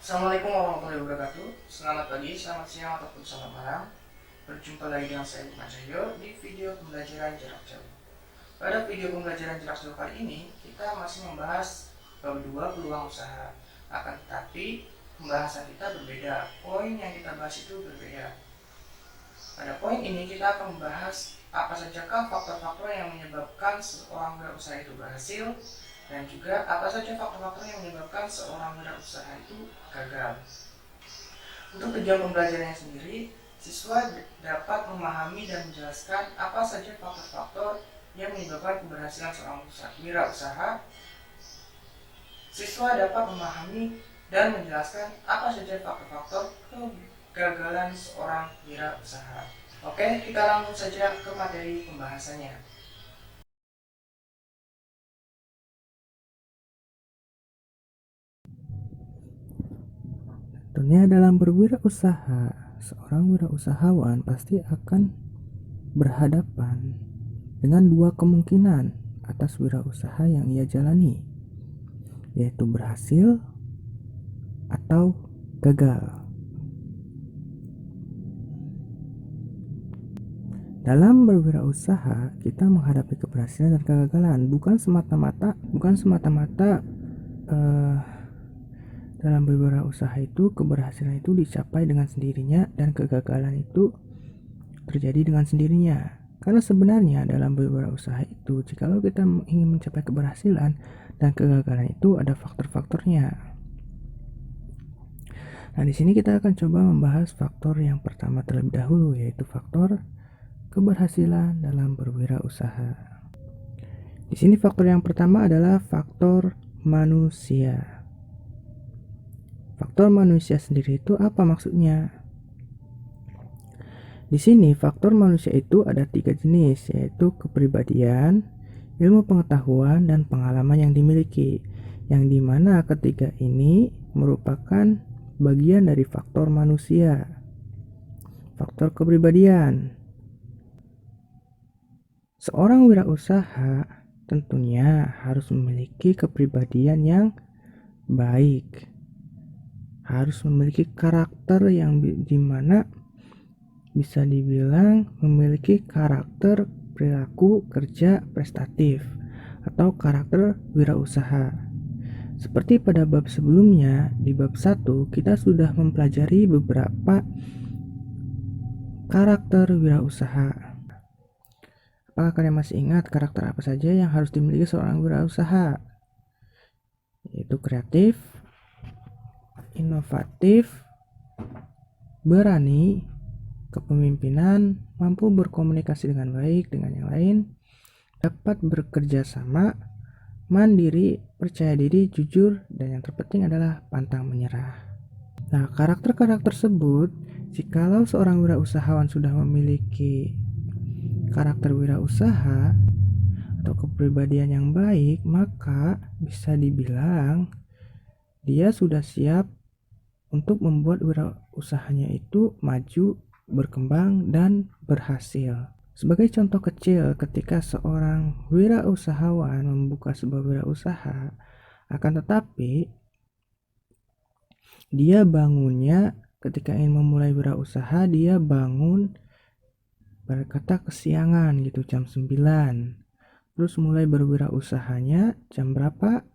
Assalamualaikum warahmatullahi wabarakatuh. Selamat pagi, selamat siang, ataupun selamat malam. Berjumpa lagi dengan saya Lukman Cahyo di video pembelajaran jarak jauh. Pada video pembelajaran jarak jauh kali ini, kita masih membahas bab 2 peluang usaha. Akan tetapi, pembahasan kita berbeda. Poin yang kita bahas itu berbeda. Pada poin ini, kita akan membahas apa sajakah faktor-faktor yang menyebabkan seorang wirausaha itu berhasil, dan juga apa saja faktor-faktor yang menyebabkan seorang wirausaha itu gagal. Untuk tujuan pembelajarannya sendiri, siswa dapat memahami dan menjelaskan apa saja faktor-faktor yang menyebabkan keberhasilan seorang wirausaha. Siswa dapat memahami dan menjelaskan apa saja faktor-faktor kegagalan seorang wirausaha. Oke, kita langsung saja ke materi pembahasannya. Tentunya dalam berwirausaha, seorang wirausahawan pasti akan berhadapan dengan dua kemungkinan atas wirausaha yang ia jalani, yaitu berhasil atau gagal. Dalam berwirausaha, kita menghadapi keberhasilan dan kegagalan bukan semata-mata dalam berwirausaha itu keberhasilan itu dicapai dengan sendirinya dan kegagalan itu terjadi dengan sendirinya. Karena sebenarnya dalam berwirausaha itu, jikalau kita ingin mencapai keberhasilan dan kegagalan itu ada faktor-faktornya. Nah, di sini kita akan coba membahas faktor yang pertama terlebih dahulu, yaitu faktor keberhasilan dalam berwirausaha. Di sini faktor yang pertama adalah faktor manusia. Faktor manusia sendiri itu apa maksudnya? Di sini faktor manusia itu ada 3 jenis, yaitu kepribadian, ilmu pengetahuan, dan pengalaman yang dimiliki, yang dimana ketiga ini merupakan bagian dari faktor manusia. Faktor kepribadian, seorang wirausaha tentunya harus memiliki kepribadian yang baik, harus memiliki karakter yang dimana bisa dibilang memiliki karakter perilaku kerja prestatif atau karakter wirausaha. Seperti pada bab sebelumnya, di bab 1 kita sudah mempelajari beberapa karakter wirausaha. Apakah kalian masih ingat karakter apa saja yang harus dimiliki seorang wirausaha? Yaitu kreatif, inovatif, berani, kepemimpinan, mampu berkomunikasi dengan baik dengan yang lain, dapat bekerja sama, mandiri, percaya diri, jujur, dan yang terpenting adalah pantang menyerah. Nah, karakter-karakter tersebut, jikalau seorang wirausahawan sudah memiliki karakter wirausaha atau kepribadian yang baik, maka bisa dibilang dia sudah siap untuk membuat wirausahanya itu maju, berkembang, dan berhasil. Sebagai contoh kecil, ketika seorang wirausahawan membuka sebuah wirausaha, akan tetapi dia bangunnya ketika ingin memulai wirausaha, dia bangun berkata kesiangan gitu, jam 9. Terus mulai berwirausahanya jam berapa?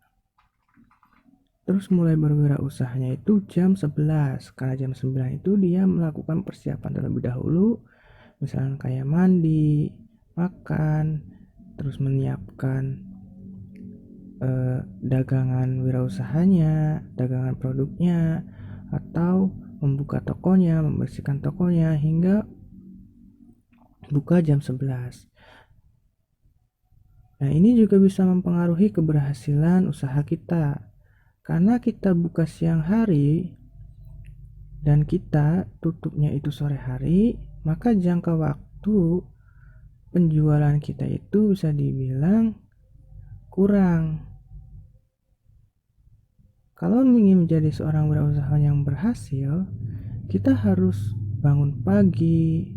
Terus mulai berwirausahanya itu jam 11. Karena jam 9 itu dia melakukan persiapan terlebih dahulu, misalnya kayak mandi, makan, terus menyiapkan dagangan wirausahanya, dagangan produknya, atau membuka tokonya, membersihkan tokonya hingga buka jam 11. Nah, ini juga bisa mempengaruhi keberhasilan usaha kita. Karena kita buka siang hari dan kita tutupnya itu sore hari, maka jangka waktu penjualan kita itu bisa dibilang kurang. Kalau ingin menjadi seorang wirausahawan yang berhasil, kita harus bangun pagi,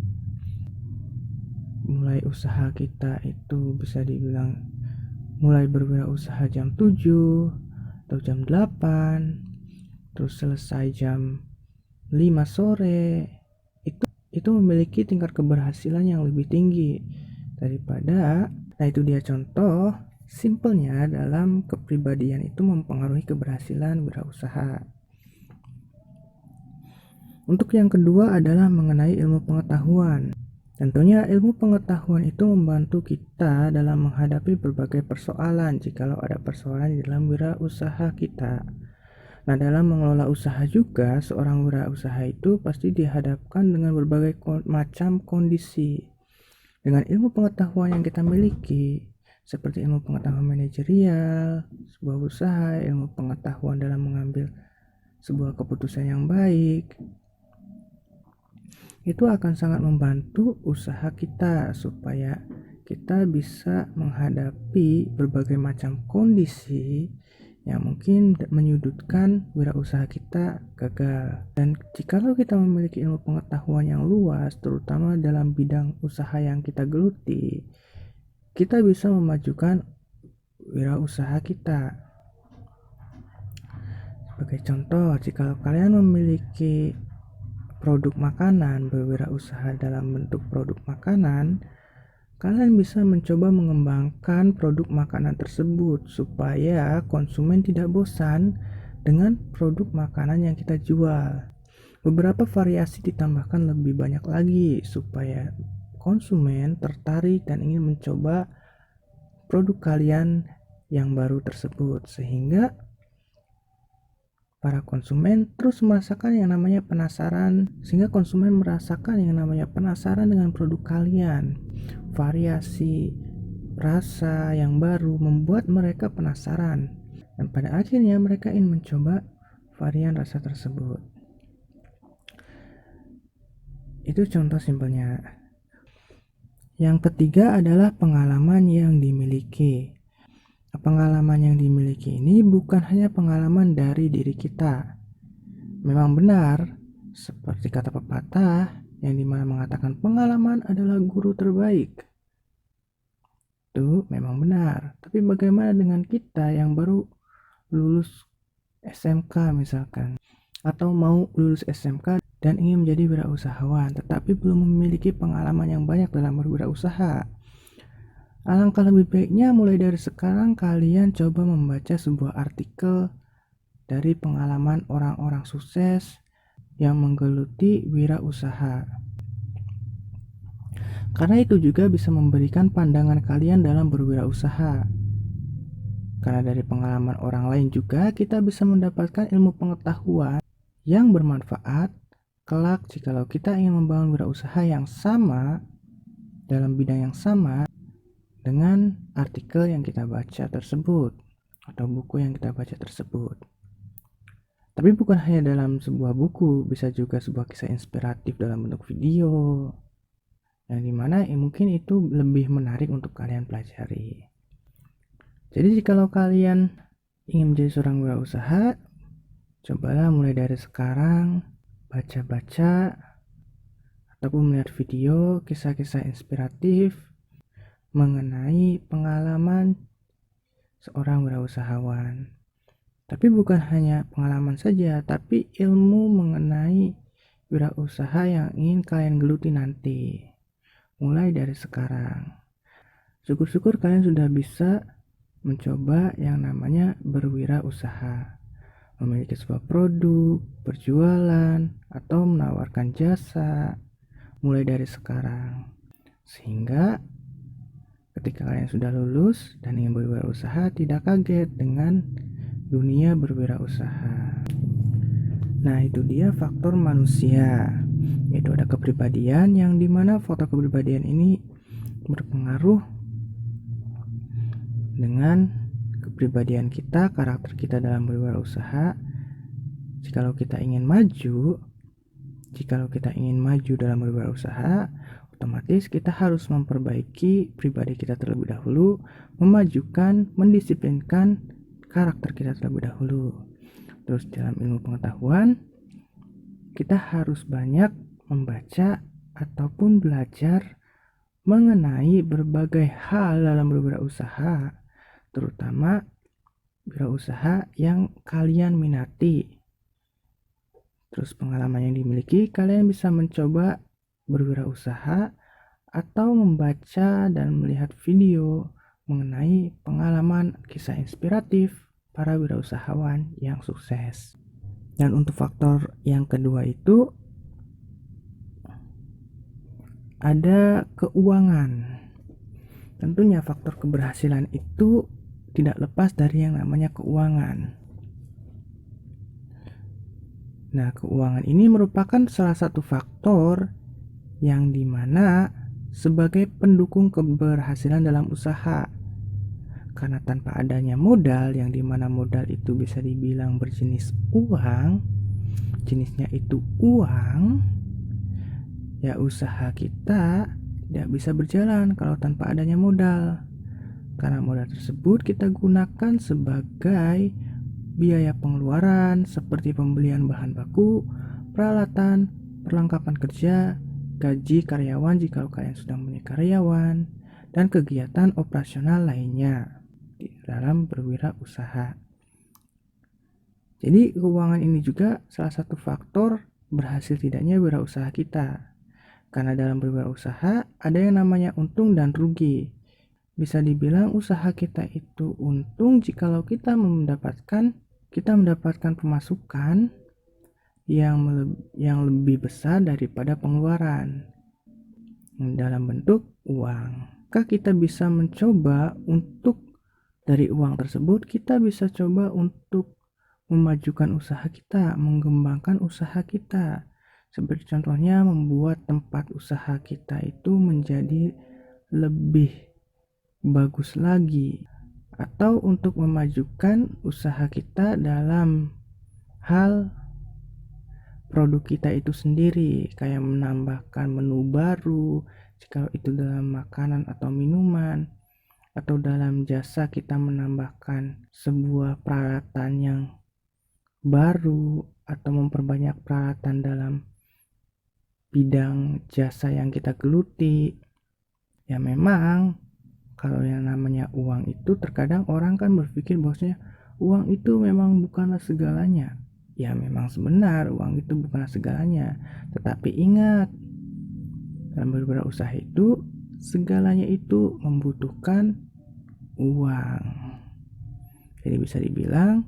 mulai usaha kita itu bisa dibilang mulai berwirausaha jam 7 atau jam 8. terus selesai jam 5 sore, itu memiliki tingkat keberhasilan yang lebih tinggi daripada. Nah, itu dia contoh simpelnya dalam kepribadian itu mempengaruhi keberhasilan wirausaha. Untuk yang kedua adalah mengenai ilmu pengetahuan. Tentunya ilmu pengetahuan itu membantu kita dalam menghadapi berbagai persoalan jikalau ada persoalan di dalam wirausaha kita. Nah, dalam mengelola usaha juga, seorang wirausaha itu pasti dihadapkan dengan berbagai macam kondisi. Dengan ilmu pengetahuan yang kita miliki, seperti ilmu pengetahuan manajerial, sebuah usaha, ilmu pengetahuan dalam mengambil sebuah keputusan yang baik, itu akan sangat membantu usaha kita supaya kita bisa menghadapi berbagai macam kondisi yang mungkin menyudutkan wirausaha kita gagal. Dan jikalau kita memiliki ilmu pengetahuan yang luas, terutama dalam bidang usaha yang kita geluti, kita bisa memajukan wirausaha kita. Sebagai contoh, jikalau kalian memiliki produk makanan, berwirausaha dalam bentuk produk makanan, kalian bisa mencoba mengembangkan produk makanan tersebut supaya konsumen tidak bosan dengan produk makanan yang kita jual. Beberapa variasi ditambahkan lebih banyak lagi supaya konsumen tertarik dan ingin mencoba produk kalian yang baru tersebut, sehingga para konsumen terus merasakan yang namanya penasaran, sehingga konsumen merasakan yang namanya penasaran dengan produk kalian. Variasi rasa yang baru membuat mereka penasaran, dan pada akhirnya mereka ingin mencoba varian rasa tersebut. Itu contoh simpelnya. Yang ketiga adalah pengalaman yang dimiliki. Pengalaman yang dimiliki ini bukan hanya pengalaman dari diri kita. Memang benar, seperti kata pepatah yang dimana mengatakan pengalaman adalah guru terbaik. Itu memang benar. Tapi bagaimana dengan kita yang baru lulus SMK misalkan, atau mau lulus SMK dan ingin menjadi wirausahawan, tetapi belum memiliki pengalaman yang banyak dalam berwirausaha? Alangkah lebih baiknya mulai dari sekarang kalian coba membaca sebuah artikel dari pengalaman orang-orang sukses yang menggeluti wirausaha. Karena itu juga bisa memberikan pandangan kalian dalam berwirausaha. Karena dari pengalaman orang lain juga kita bisa mendapatkan ilmu pengetahuan yang bermanfaat kelak jikalau kita ingin membangun wirausaha yang sama dalam bidang yang sama dengan artikel yang kita baca tersebut atau buku yang kita baca tersebut. Tapi bukan hanya dalam sebuah buku, bisa juga sebuah kisah inspiratif dalam bentuk video, yang dimana mungkin itu lebih menarik untuk kalian pelajari. Jadi jikalau kalian ingin menjadi seorang wirausaha, cobalah mulai dari sekarang baca-baca ataupun melihat video kisah-kisah inspiratif mengenai pengalaman seorang wirausahawan. Tapi bukan hanya pengalaman saja, tapi ilmu mengenai wirausaha yang ingin kalian geluti nanti. Mulai dari sekarang. Syukur-syukur kalian sudah bisa mencoba yang namanya berwirausaha. Memiliki sebuah produk, berjualan, atau menawarkan jasa mulai dari sekarang. Sehingga ketika kalian sudah lulus dan ingin berwirausaha, tidak kaget dengan dunia berwirausaha. Nah, itu dia faktor manusia, yaitu ada kepribadian yang dimana faktor kepribadian ini berpengaruh dengan kepribadian kita, karakter kita dalam berwirausaha. Jikalau kita ingin maju dalam berwirausaha, otomatis kita harus memperbaiki pribadi kita terlebih dahulu, memajukan, mendisiplinkan karakter kita terlebih dahulu. Terus dalam ilmu pengetahuan, kita harus banyak membaca ataupun belajar mengenai berbagai hal dalam berwirausaha, terutama wirausaha yang kalian minati. terus pengalaman yang dimiliki, kalian bisa mencoba berwirausaha atau membaca dan melihat video mengenai pengalaman kisah inspiratif para wirausahawan yang sukses. Dan untuk faktor yang kedua itu ada keuangan. Tentunya faktor keberhasilan itu tidak lepas dari yang namanya keuangan. Nah, keuangan ini merupakan salah satu faktor yang dimana sebagai pendukung keberhasilan dalam usaha. Karena tanpa adanya modal, yang dimana modal itu bisa dibilang berjenis uang, jenisnya itu uang, ya usaha kita tidak bisa berjalan kalau tanpa adanya modal. Karena modal tersebut kita gunakan sebagai biaya pengeluaran seperti pembelian bahan baku, peralatan, perlengkapan kerja, gaji karyawan jika kalian sudah mempunyai karyawan, dan kegiatan operasional lainnya di dalam berwirausaha. Jadi keuangan ini juga salah satu faktor berhasil tidaknya wirausaha kita. Karena dalam berwirausaha ada yang namanya untung dan rugi. Bisa dibilang usaha kita itu untung jikalau kita mendapatkan pemasukan yang lebih besar daripada pengeluaran dalam bentuk uang. Maka kita bisa mencoba untuk dari uang tersebut kita bisa coba untuk memajukan usaha kita, mengembangkan usaha kita. Seperti contohnya membuat tempat usaha kita itu menjadi lebih bagus lagi, atau untuk memajukan usaha kita dalam hal produk kita itu sendiri, kayak menambahkan menu baru jika itu dalam makanan atau minuman, atau dalam jasa kita menambahkan sebuah peralatan yang baru atau memperbanyak peralatan dalam bidang jasa yang kita geluti. Ya memang kalau yang namanya uang itu terkadang orang kan berpikir bahwasanya uang itu memang bukanlah segalanya. Ya memang sebenar uang itu bukanlah segalanya, tetapi ingat, dalam berwirausaha itu segalanya itu membutuhkan uang. Jadi bisa dibilang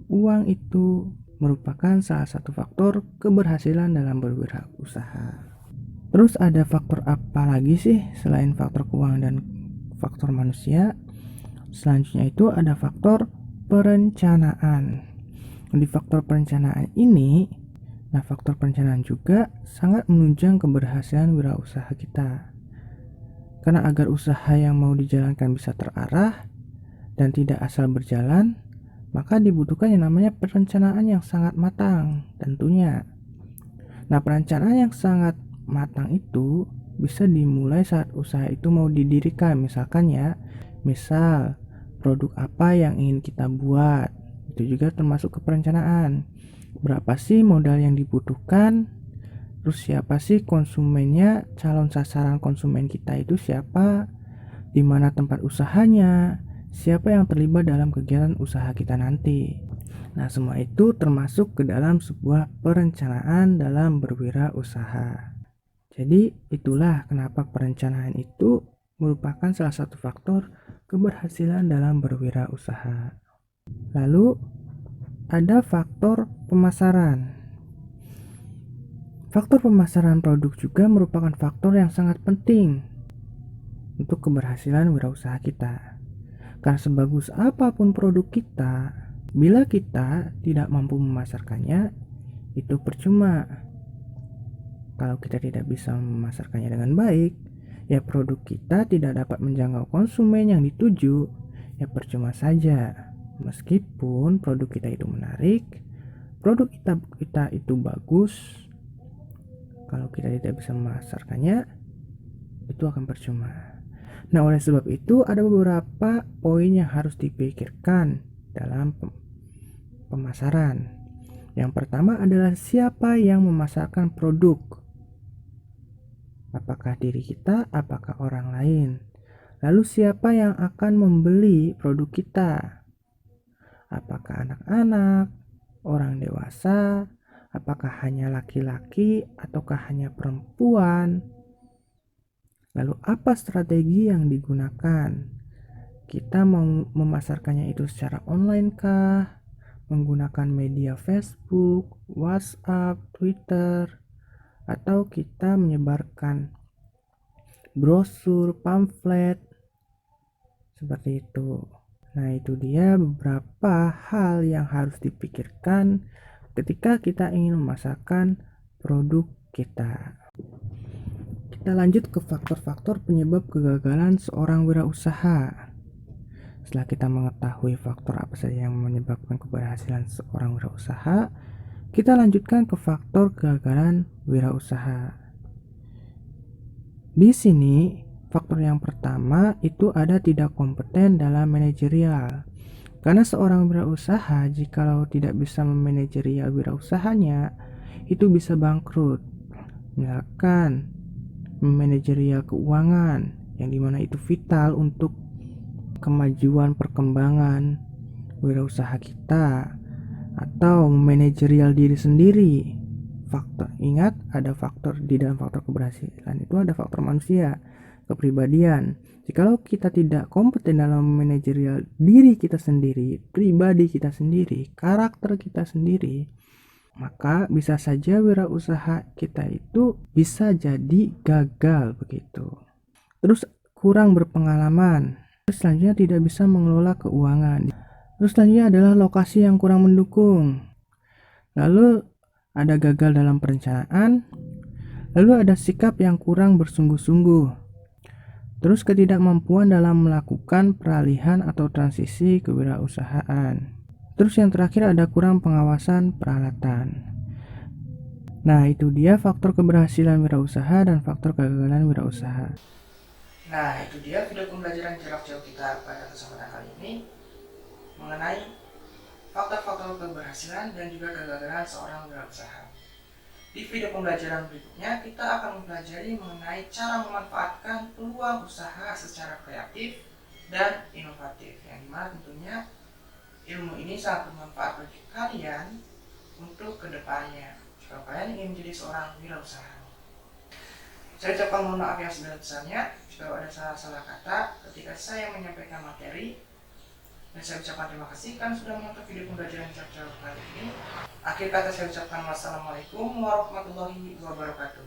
uang itu merupakan salah satu faktor keberhasilan dalam berwirausaha. Terus ada faktor apa lagi sih selain faktor keuangan dan faktor manusia? Selanjutnya itu ada faktor perencanaan. Di faktor perencanaan ini, faktor perencanaan juga sangat menunjang keberhasilan wirausaha kita. Karena agar usaha yang mau dijalankan bisa terarah dan tidak asal berjalan, maka dibutuhkan yang namanya perencanaan yang sangat matang tentunya. Nah, perencanaan yang sangat matang itu bisa dimulai saat usaha itu mau didirikan. Misalkan misal produk apa yang ingin kita buat, itu juga termasuk ke perencanaan. Berapa sih modal yang dibutuhkan? Terus siapa sih konsumennya? Calon sasaran konsumen kita itu siapa? Di mana tempat usahanya? Siapa yang terlibat dalam kegiatan usaha kita nanti? Nah, semua itu termasuk ke dalam sebuah perencanaan dalam berwirausaha. Jadi, itulah kenapa perencanaan itu merupakan salah satu faktor keberhasilan dalam berwirausaha. Lalu ada faktor pemasaran. Faktor pemasaran produk juga merupakan faktor yang sangat penting untuk keberhasilan wirausaha kita. Karena sebagus apapun produk kita, bila kita tidak mampu memasarkannya, itu percuma. Kalau kita tidak bisa memasarkannya dengan baik, ya produk kita tidak dapat menjangkau konsumen yang dituju, ya percuma saja. Meskipun produk kita itu menarik, produk kita itu bagus, kalau kita tidak bisa memasarkannya, itu akan percuma. Nah, oleh sebab itu ada beberapa poin yang harus dipikirkan dalam pemasaran. Yang pertama adalah siapa yang memasarkan produk. Apakah diri kita, apakah orang lain? Lalu siapa yang akan membeli produk kita? Apakah anak-anak, orang dewasa, Apakah hanya laki-laki ataukah hanya perempuan? Lalu apa strategi yang digunakan? Kita mau memasarkannya itu secara online kah? Menggunakan media Facebook, WhatsApp, Twitter, atau kita menyebarkan brosur, pamflet, seperti itu. Nah, itu dia beberapa hal yang harus dipikirkan ketika kita ingin memasarkan produk kita. Kita lanjut ke faktor-faktor penyebab kegagalan seorang wirausaha. Setelah kita mengetahui faktor apa saja yang menyebabkan keberhasilan seorang wirausaha, kita lanjutkan ke faktor kegagalan wirausaha. Di sini, faktor yang pertama itu ada tidak kompeten dalam manajerial. Karena seorang wirausaha jikalau tidak bisa memanajerial wirausahanya, itu bisa bangkrut. Misalkan memanajerial keuangan, yang dimana itu vital untuk kemajuan perkembangan wirausaha kita, atau manajerial diri sendiri. Faktor, ingat ada faktor di dalam faktor keberhasilan itu ada faktor manusia, kepribadian. Jikalau kita tidak kompeten dalam manajerial diri kita sendiri, pribadi kita sendiri, karakter kita sendiri, maka bisa saja wirausaha kita itu bisa jadi gagal begitu. Terus kurang berpengalaman. Terus selanjutnya tidak bisa mengelola keuangan. Terus selanjutnya adalah lokasi yang kurang mendukung. Lalu ada gagal dalam perencanaan. Lalu ada sikap yang kurang bersungguh-sungguh. Terus ketidakmampuan dalam melakukan peralihan atau transisi kewirausahaan. Terus yang terakhir ada kurang pengawasan peralatan. Nah, itu dia faktor keberhasilan wirausaha dan faktor kegagalan wirausaha. Nah, itu dia video pembelajaran jarak jauh kita pada kesempatan kali ini mengenai faktor-faktor keberhasilan dan juga kegagalan seorang wirausaha. Di video pembelajaran berikutnya, kita akan mempelajari mengenai cara memanfaatkan peluang usaha secara kreatif dan inovatif, yang dimana tentunya ilmu ini sangat bermanfaat bagi kalian untuk kedepannya jika kalian ingin menjadi seorang wirausaha. Saya ucapkan mohon maaf yang sebesar-besarnya jika ada salah-salah kata ketika saya menyampaikan materi. Dan saya ucapkan terima kasih karena sudah menonton video pembelajaran jarak jauh kali ini. Akhir kata saya ucapkan wassalamualaikum warahmatullahi wabarakatuh.